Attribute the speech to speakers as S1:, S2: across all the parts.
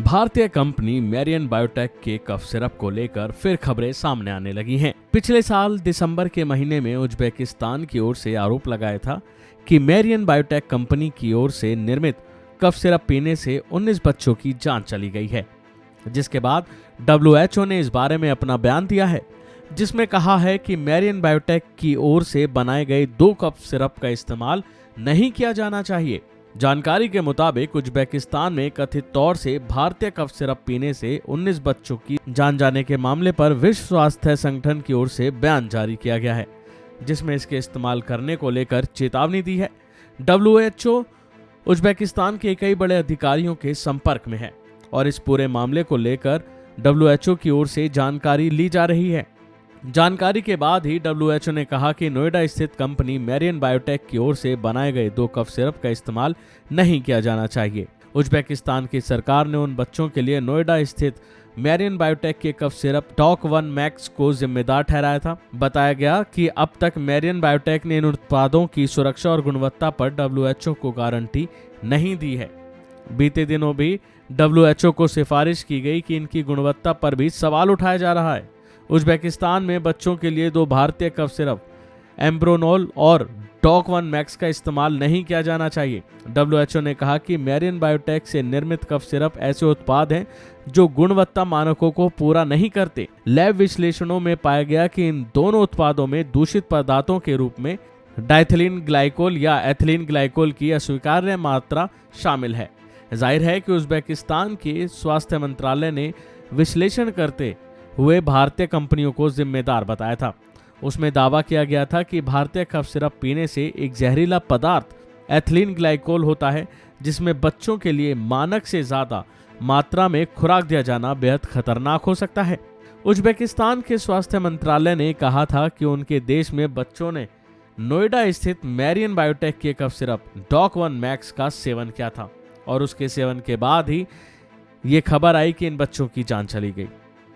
S1: भारतीय company Marrion biotech के cough syrup को लेकर फिर खबरें सामने आने लगी हैं। पिछले साल दिसंबर के महीने में उज्बेकिस्तान की ओर से आरोप लगाया था कि मैरियन बायोटेक कंपनी की ओर से निर्मित कफ सिरप पीने से 19 बच्चों की जान चली गई है, जिसके बाद WHO ने इस बारे में अपना बयान दिया है, जिसमें कहा है कि मैरियन बायोटेक की ओर से बनाए गए 2 कप सिरप का इस्तेमाल नहीं किया जाना चाहिए। जानकारी के मुताबिक उज्बेकिस्तान में कथित तौर से भारतीय कफ सिरप पीने से 19 बच्चों की जान जाने के मामले पर विश्व स्वास्थ्य संगठन की ओर से बयान जारी किया गया है, जिसमें इसके इस्तेमाल करने को लेकर चेतावनी दी है। WHO उज्बेकिस्तान के कई बड़े अधिकारियों के संपर्क में है और इस पूरे मामले को लेकर WHO की ओर से जानकारी ली जा रही है। जानकारी के बाद ही WHO ने कहा कि नोएडा स्थित कंपनी मैरियन बायोटेक की ओर से बनाए गए 2 कफ सिरप का इस्तेमाल नहीं किया जाना चाहिए। उज्बेकिस्तान की सरकार ने उन बच्चों के लिए नोएडा स्थित मैरियन बायोटेक के कफ सिरप टॉक 1 मैक्स को जिम्मेदार ठहराया था। बताया गया कि अब तक मैरियन बायोटेक ने इन उत्पादों की सुरक्षा और गुणवत्ता पर WHO को गारंटी नहीं दी है। बीते दिनों भी WHO को सिफारिश की गई कि इनकी गुणवत्ता पर भी सवाल उठाया जा रहा है। उज्बेकिस्तान में बच्चों के लिए 2 भारतीय कफ सिरप एम्ब्रोनोल और टॉक 1 मैक्स का इस्तेमाल नहीं किया जाना चाहिए। WHO ने कहा कि मैरियन बायोटेक से निर्मित कफ सिरप ऐसे उत्पाद हैं जो गुणवत्ता मानकों को पूरा नहीं करते। लैब विश्लेषणों में पाया गया कि इन दोनों उत्पादों में दूषित पदार्थों के रूप में डाइथिलीन ग्लाइकोल या एथिलीन ग्लाइकोल की अस्वीकार्य मात्रा शामिल है। जाहिर है कि उज्बेकिस्तान के स्वास्थ्य मंत्रालय ने विश्लेषण करते हुए भारतीय कंपनियों को जिम्मेदार बताया था। उसमें दावा किया गया था कि भारतीय कफ सिरप पीने से एक जहरीला पदार्थ एथिलीन ग्लाइकोल होता है, जिसमें बच्चों के लिए मानक से ज्यादा मात्रा में खुराक दिया जाना बेहद खतरनाक हो सकता है। उज्बेकिस्तान के स्वास्थ्य मंत्रालय ने कहा था कि उनके देश में बच्चों ने नोएडा स्थित मैरियन बायोटेक के कफ सिरप टॉक 1 मैक्स का सेवन किया था और उसके सेवन के बाद ही ये खबर आई कि इन बच्चों की जान चली गई।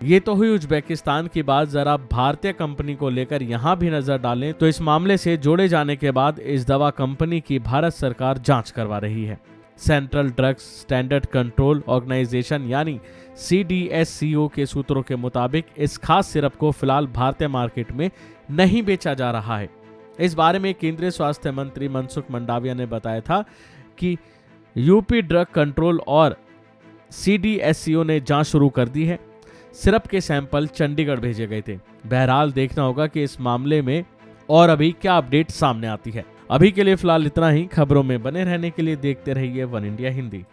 S1: ये तो हुई उज्बेकिस्तान की बात। जरा भारतीय कंपनी को लेकर यहाँ भी नजर डालें तो इस मामले से जोड़े जाने के बाद इस दवा कंपनी की भारत सरकार जांच करवा रही है। Central Drugs Standard Control Organisation यानी CDSCO के सूत्रों के मुताबिक इस खास सिरप को फिलहाल भारतीय मार्केट में नहीं बेचा जा रहा है। इस बारे में केंद्रीय स्वास्थ्य मंत्री मनसुख मंडाविया ने बताया था कि यूपी ड्रग कंट्रोल और CDSCO ने जांच शुरू कर दी है। सिरप के सैंपल चंडीगढ़ भेजे गए थे। बहरहाल देखना होगा कि इस मामले में और अभी क्या अपडेट सामने आती है। अभी के लिए फिलहाल इतना ही। खबरों में बने रहने के लिए देखते रहिए वन इंडिया हिंदी।